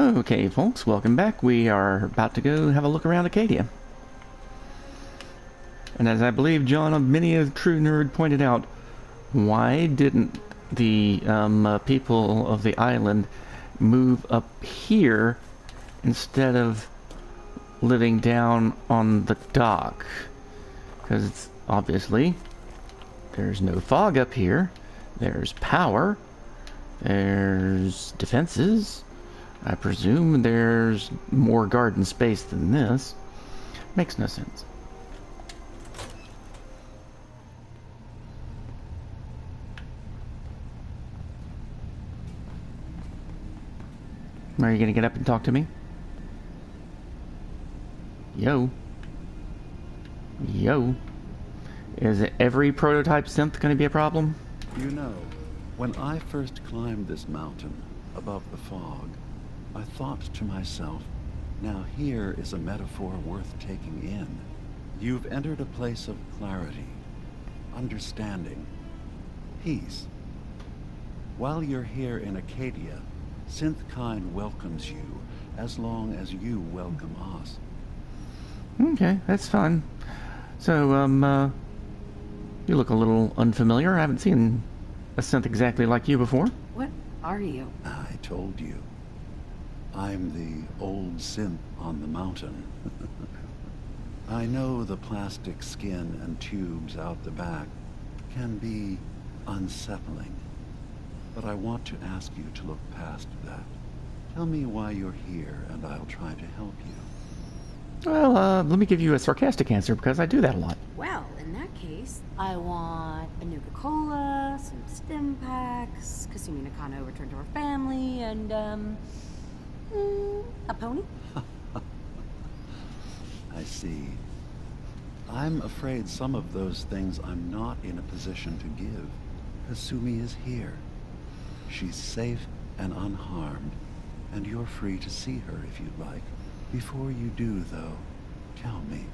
Okay, folks, welcome back. We are about to go have a look around Acadia. And as I believe John of many a true nerd pointed out, why didn't the people of the island move up here instead of living down on the dock? Because it's obviously there's no fog up here, there's power, there's defenses. I presume there's more garden space than this. Makes no sense. Are you gonna get up and talk to me? Yo. Yo. Is every prototype synth gonna be a problem? You know, when I first climbed this mountain above the fog, I thought to myself, now here is a metaphor worth taking in. You've entered a place of clarity, understanding, peace. While you're here in Acadia, Synthkind welcomes you as long as you welcome us. Okay, that's fine. So, you look a little unfamiliar. I haven't seen a synth exactly like you before. What are you? I told you. I'm the old synth on the mountain. I know the plastic skin and tubes out the back can be unsettling, but I want to ask you to look past that. Tell me why you're here, and I'll try to help you. Well, let me give you a sarcastic answer, because I do that a lot. Well, in that case, I want a Nuka-Cola, some stim packs, Kasumi Nakano return to her family, and, a pony? I see. I'm afraid some of those things I'm not in a position to give. Kasumi is here. She's safe and unharmed, and you're free to see her if you'd like. Before you do, though, tell me,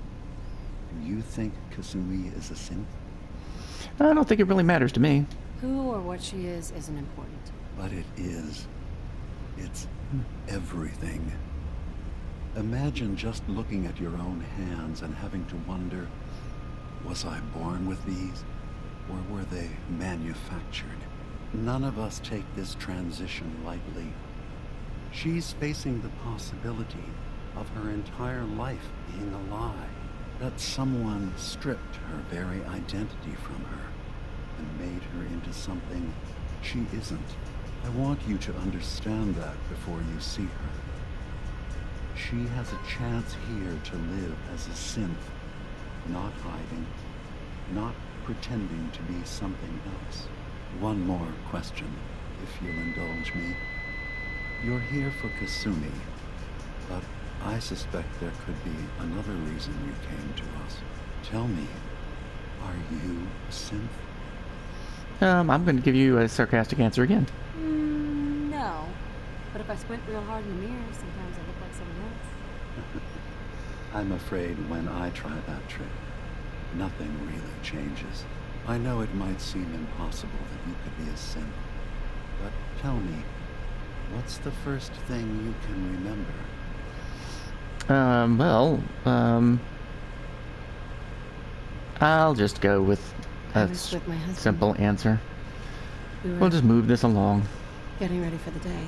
do you think Kasumi is a synth? I don't think it really matters to me. Who or what she is isn't important. But it is. It's everything. Imagine just looking at your own hands and having to wonder, was I born with these, or were they manufactured? None of us take this transition lightly. She's facing the possibility of her entire life being a lie, that someone stripped her very identity from her and made her into something she isn't. I want you to understand that before you see her. She has a chance here to live as a synth, not hiding, not pretending to be something else. One more question, if you'll indulge me. You're here for Kasumi, but I suspect there could be another reason you came to us. Tell me, are you a synth? I'm going to give you a sarcastic answer again. No. But if I squint real hard in the mirror, sometimes I look like someone else. I'm afraid when I try that trick, nothing really changes. I know it might seem impossible that you could be a synth, but tell me, what's the first thing you can remember? I'll just go with I a was with my husband. simple answer. We were We'll just move this along. getting ready for the day.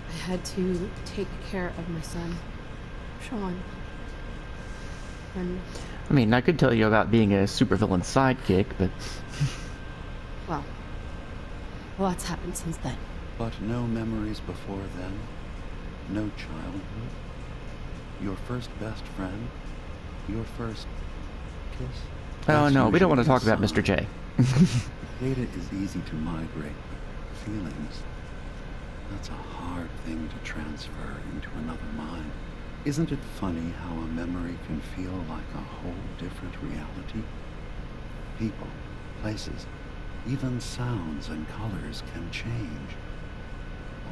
I had to take care of my son, Sean. And, I mean, I could tell you about being a supervillain sidekick, but... well, lots happened since then. But no memories before then? No childhood? Your first best friend? Your first kiss? Oh, That's no, we don't want to usually talk about a Mr. J. Data is easy to migrate, but feelings, that's a hard thing to transfer into another mind. Isn't it funny how a memory can feel like a whole different reality? People, places, even sounds and colors can change.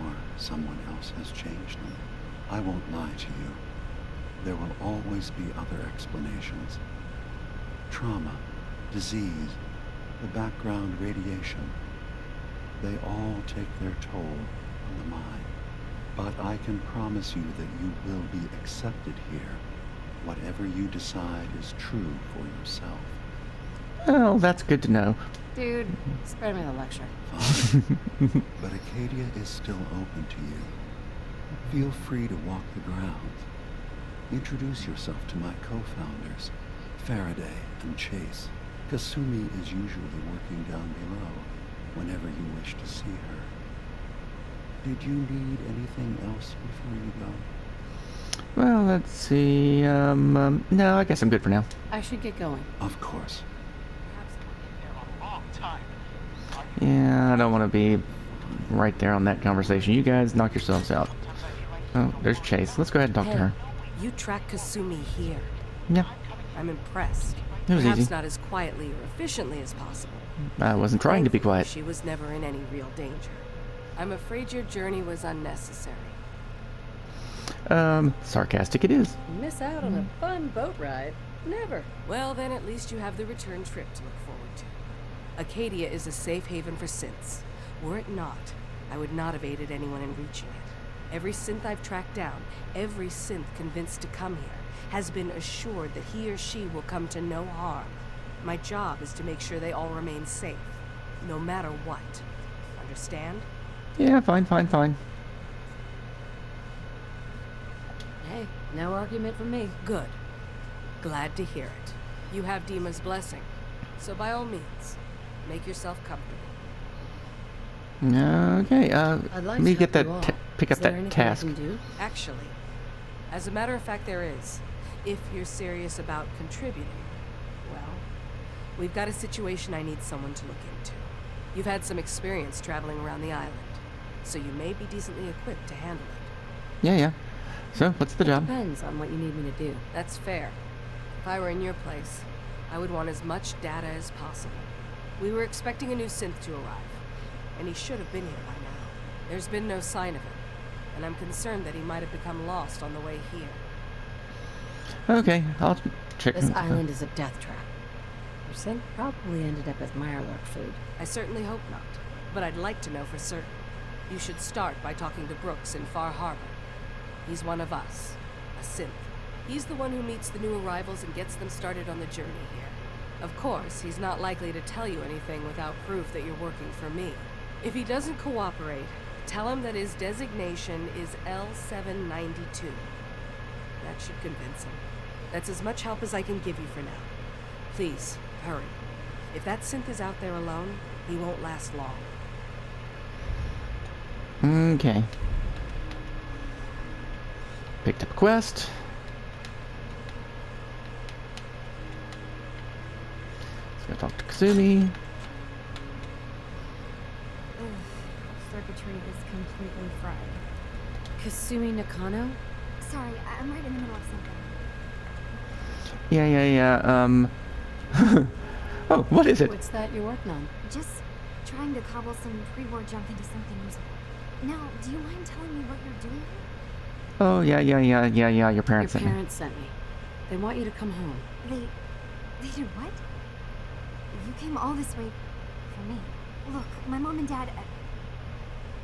Or someone else has changed them. I won't lie to you. There will always be other explanations. Trauma, disease, the background radiation. They all take their toll, on the mind. But I can promise you that you will be accepted here. Whatever you decide is true for yourself. Well, that's good to know. Dude, spare me the lecture. Fine. But Acadia is still open to you. Feel free to walk the grounds. Introduce yourself to my co-founders, Faraday and Chase. Kasumi is usually working down below whenever you wish to see her. Did you need anything else before you go? Well, let's see. No, I guess I'm good for now. I should get going. Of course. Yeah, I don't want to be right there on that conversation. You guys knock yourselves out. Oh, there's Chase. Let's go ahead and talk to her. You track Kasumi here. Yeah, I'm impressed. it was Perhaps easy. not as quietly or efficiently as possible. I wasn't trying to be Thankfully, quiet. She was never in any real danger. I'm afraid your journey was unnecessary. Sarcastic it is. Miss out on a fun boat ride? Never. Well, then at least you have the return trip to look forward to. Acadia is a safe haven for synths. Were it not, I would not have aided anyone in reaching it. Every synth I've tracked down, every synth convinced to come here, has been assured that he or she will come to no harm. My job is to make sure they all remain safe, no matter what. Understand? Yeah, fine. Hey, no argument from me. Good. Glad to hear it. You have Dima's blessing, so by all means, make yourself comfortable. Okay, I'd let like me to get help that, you all. pick Is up there that anything task. I can do? Actually, as a matter of fact, there is. If you're serious about contributing, well, we've got a situation I need someone to look into. You've had some experience traveling around the island, so you may be decently equipped to handle it. Yeah. So, what's the job? Depends on what you need me to do. That's fair. If I were in your place, I would want as much data as possible. We were expecting a new synth to arrive, and he should have been here by now. There's been no sign of him, and I'm concerned that he might have become lost on the way here. Okay, I'll check. This island is a death trap. Your synth probably ended up as Mirelurk food. I certainly hope not, but I'd like to know for certain. You should start by talking to Brooks in Far Harbor. He's one of us, a synth. He's the one who meets the new arrivals and gets them started on the journey here. Of course, he's not likely to tell you anything without proof that you're working for me. If he doesn't cooperate, tell him that his designation is L792. That should convince him. That's as much help as I can give you for now. Please, hurry. If that synth is out there alone, he won't last long. Okay. Picked up a quest. Let's go talk to Kasumi. Circuitry is completely fried. Kasumi Nakano? Sorry, I'm right in the middle of something. Yeah. Oh, what is it? What's that you're working on? Just trying to cobble some pre-war junk into something useful. Now, do you mind telling me what you're doing here? Oh, yeah. Your Your parents sent me. parents sent me. They want you to come home. They did what? You came all this way for me. Look, my mom and dad,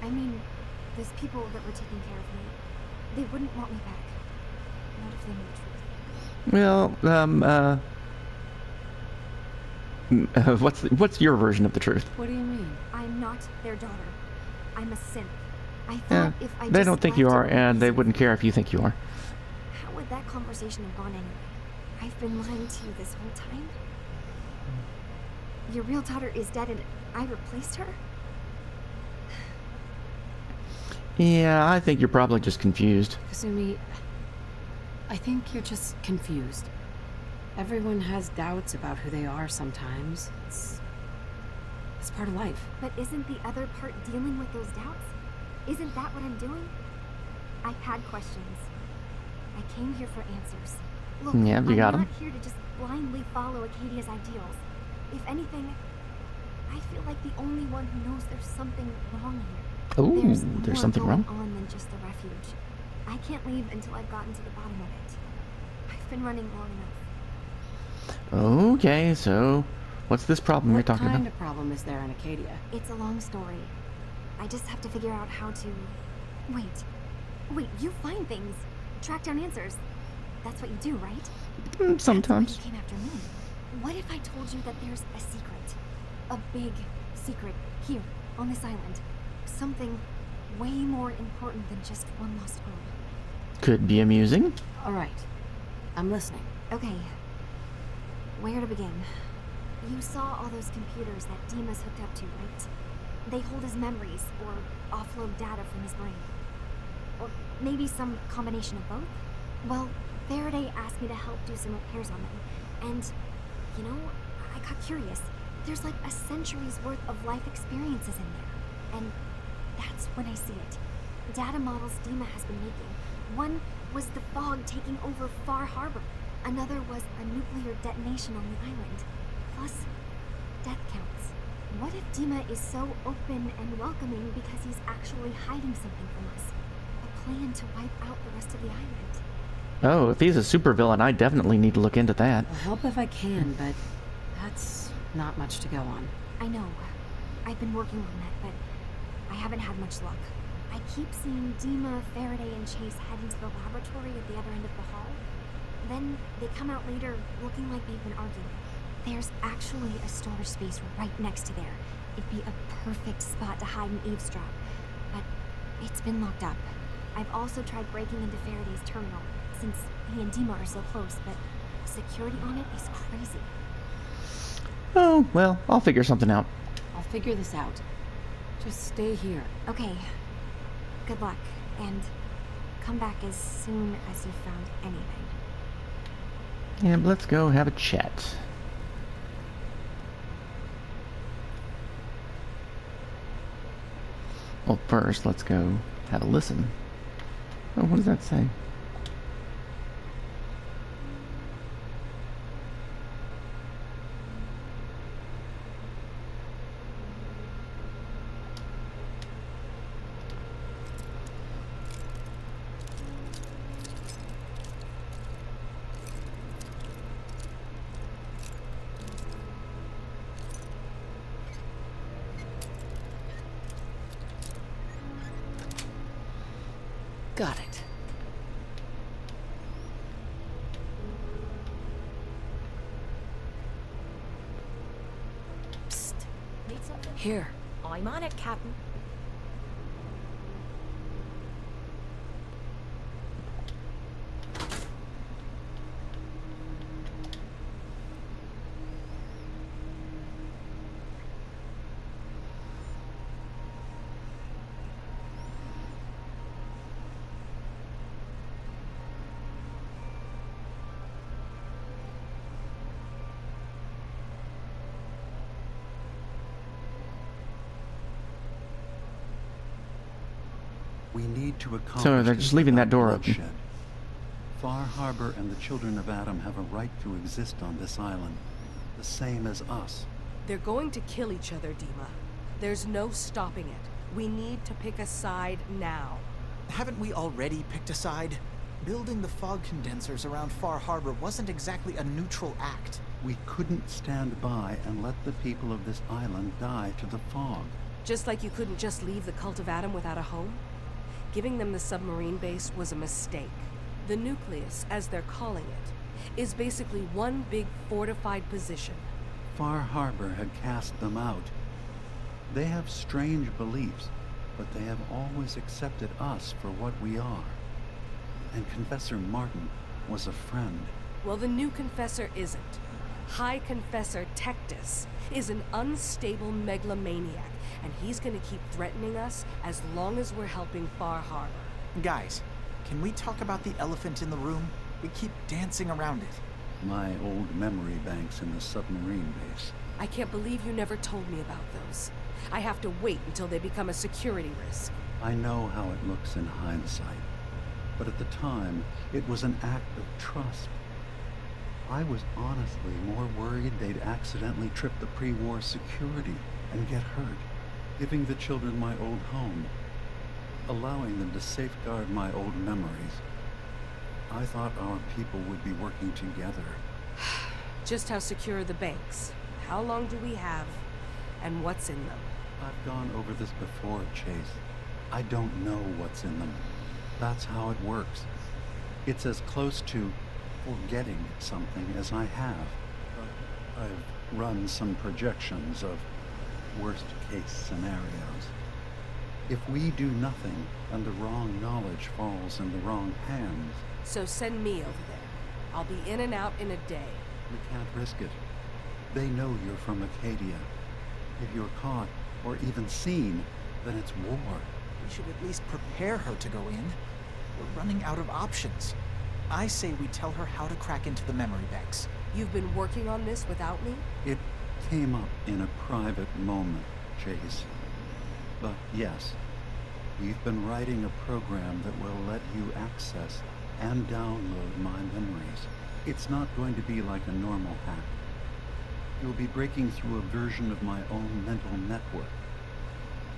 I mean, those people that were taking care of me, they wouldn't want me back. Not if they knew the truth. Well, what's your version of the truth? What do you mean? I'm not their daughter. I'm a synth. I Yeah, thought if I they just don't think you left are, it and they easy- wouldn't care if you think you are. How would that conversation have gone anyway? I've been lying to you this whole time? Your real daughter is dead and I replaced her? Yeah, I think you're probably just confused. Kasumi, I think you're just confused. Everyone has doubts about who they are sometimes. It's part of life. But isn't the other part dealing with those doubts? Isn't that what I'm doing? I've had questions. I came here for answers. Look, Yeah, you got 'em. I'm not here to just blindly follow Acadia's ideals. If anything, I feel like the only one who knows there's something wrong here. Ooh, There's there's more something going wrong? on than just the refuge. I can't leave until I've gotten to the bottom of it. I've been running long enough. Okay, so what's this problem you're What talking kind about? of problem is there in Acadia? It's a long story. I just have to figure out how to... Wait, you find things. Track down answers. That's what you do, right? Sometimes. That's why you came after me. What if I told you that there's a secret? A big secret here, on this island. Something way more important than just one lost girl. Could be amusing. All right. I'm listening. Okay. Where to begin? You saw all those computers that Dima's hooked up to, right? They hold his memories, or offload data from his brain. Or maybe some combination of both? Well, Faraday asked me to help do some repairs on them. And, you know, I got curious. There's like a century's worth of life experiences in there. And that's when I see it. Data models Dima has been making. One was the fog taking over Far Harbor. Another was a nuclear detonation on the island. Plus, death counts. What if Dima is so open and welcoming because he's actually hiding something from us? A plan to wipe out the rest of the island. Oh, if he's a supervillain, I definitely need to look into that. I'll help if I can, but that's not much to go on. I know. I've been working on that, but I haven't had much luck. I keep seeing Dima, Faraday, and Chase head into the laboratory at the other end of the hall. Then they come out later looking like they've been arguing. There's actually a storage space right next to there. It'd be a perfect spot to hide and eavesdrop. But it's been locked up. I've also tried breaking into Faraday's terminal, since he and Dima are so close, but security on it is crazy. Oh, well, I'll figure something out. I'll figure this out. Just stay here. Okay. Good luck, and come back as soon as you've found anything. Yeah, but let's go have a chat. Well, first, let's go have a listen. Oh, what does that say? Got it. Psst. Need something? Here. I'm on it, Captain. We need to accomplish. So they're this just leaving that without door open. bloodshed. Far Harbor and the children of Adam have a right to exist on this island, the same as us. They're going to kill each other, Dima. There's no stopping it. We need to pick a side now. Haven't we already picked a side? Building the fog condensers around Far Harbor wasn't exactly a neutral act. We couldn't stand by and let the people of this island die to the fog. Just like you couldn't just leave the Cult of Adam without a home? Giving them the submarine base was a mistake. The nucleus, as they're calling it, is basically one big fortified position. Far Harbor had cast them out. They have strange beliefs, but they have always accepted us for what we are. And Confessor Martin was a friend. Well, the new Confessor isn't. High Confessor Tectus is an unstable megalomaniac, and he's gonna keep threatening us as long as we're helping Far Harbor. Guys, can we talk about the elephant in the room? We keep dancing around it. My old memory banks in the submarine base. I can't believe you never told me about those. I have to wait until they become a security risk. I know how it looks in hindsight, but at the time, it was an act of trust. I was honestly more worried they'd accidentally trip the pre-war security and get hurt, giving the children my old home, allowing them to safeguard my old memories. I thought our people would be working together. Just how secure are the banks? How long do we have? And what's in them? I've gone over this before, Chase. I don't know what's in them. That's how it works. It's as close to forgetting something as I have. But I've run some projections of worst-case scenarios. If we do nothing and the wrong knowledge falls in the wrong hands... So send me over there. I'll be in and out in a day. We can't risk it. They know you're from Acadia. If you're caught, or even seen, then it's war. We should at least prepare her to go in. We're running out of options. I say we tell her how to crack into the memory banks. You've been working on this without me? It came up in a private moment, Chase. But yes, we've been writing a program that will let you access and download my memories. It's not going to be like a normal hack. You'll be breaking through a version of my own mental network.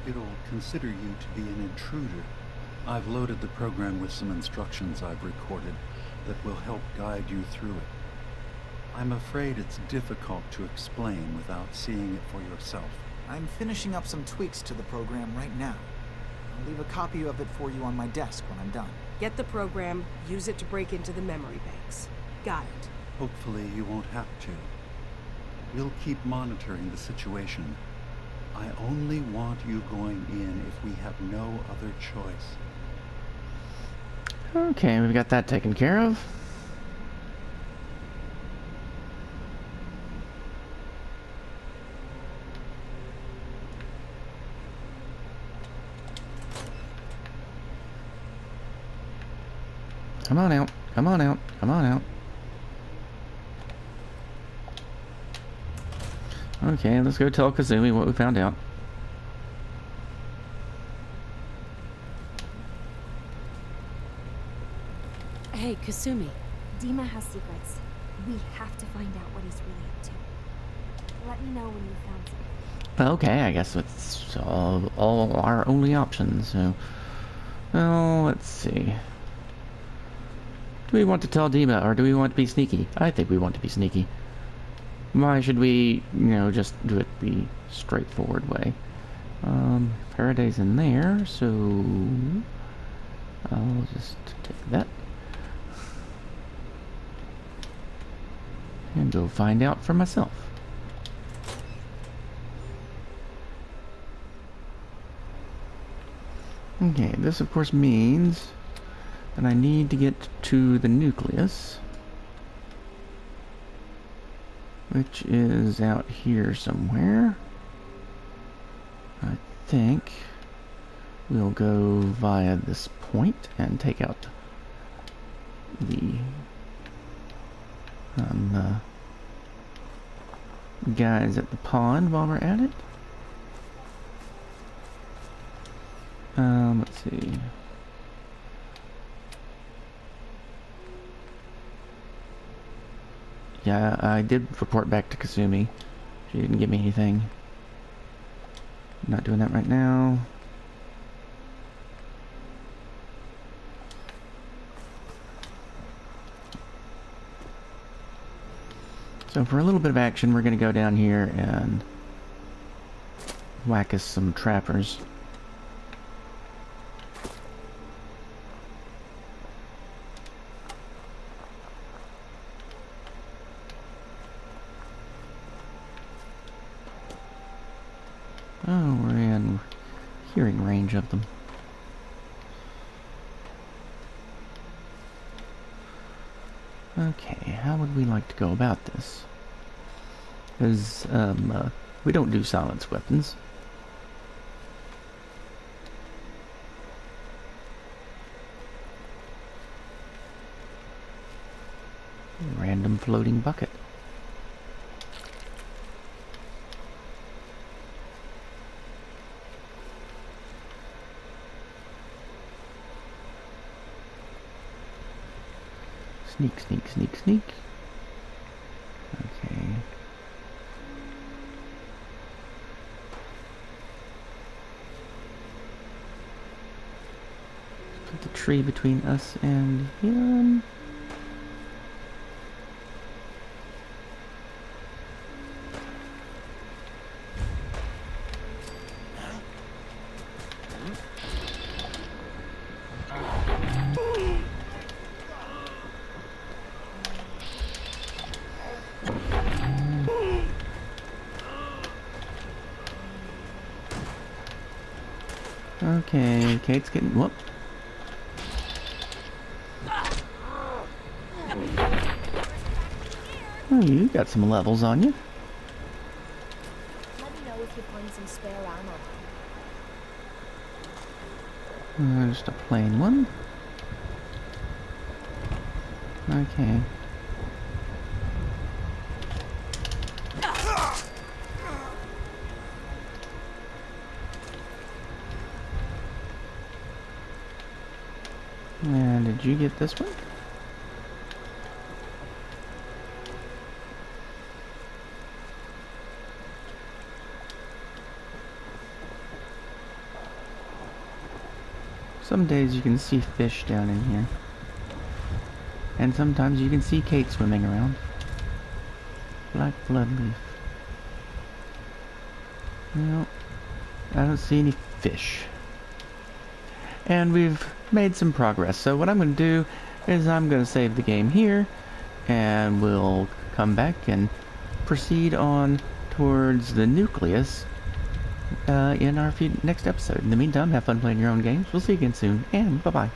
It'll consider you to be an intruder. I've loaded the program with some instructions I've recorded that will help guide you through it. I'm afraid it's difficult to explain without seeing it for yourself. I'm finishing up some tweaks to the program right now. I'll leave a copy of it for you on my desk when I'm done. Get the program, use it to break into the memory banks. Got it. Hopefully you won't have to. We'll keep monitoring the situation. I only want you going in if we have no other choice. Okay, we've got that taken care of. Come on out, come on out, come on out. Okay, let's go tell Kazumi what we found out. Hey, Kasumi. Dima has secrets. We have to find out what he's really up to. Let me know when you found something. Okay, I guess it's all our only options, so... Well, let's see. Do we want to tell Dima, or do we want to be sneaky? I think we want to be sneaky. Why should we, just do it the straightforward way? Faraday's in there, so... I'll just take that. And go find out for myself. Okay, this of course means that I need to get to the nucleus, which is out here somewhere. I think we'll go via this point and take out the guys at the pond while we're at it. Let's see. Yeah, I did report back to Kasumi. She didn't give me anything. Not doing that right now. So for a little bit of action, we're going to go down here and whack us some trappers. Oh, we're in hearing range of them. Okay, how would we like to go about this? Because, we don't do silence weapons. Random floating bucket. Sneak, sneak, sneak, sneak. Okay. Put the tree between us and him. Okay, Kate's getting... Whoop. Oh, you got some levels on you. Let me know if you find some spare ammo. Just a plain one. Okay. And did you get this one? Some days you can see fish down in here. And sometimes you can see Kate swimming around. Black bloodleaf. No, I don't see any fish. And we've made some progress. So what I'm going to do is I'm going to save the game here. And we'll come back and proceed on towards the nucleus in our next episode. In the meantime, have fun playing your own games. We'll see you again soon. And bye-bye.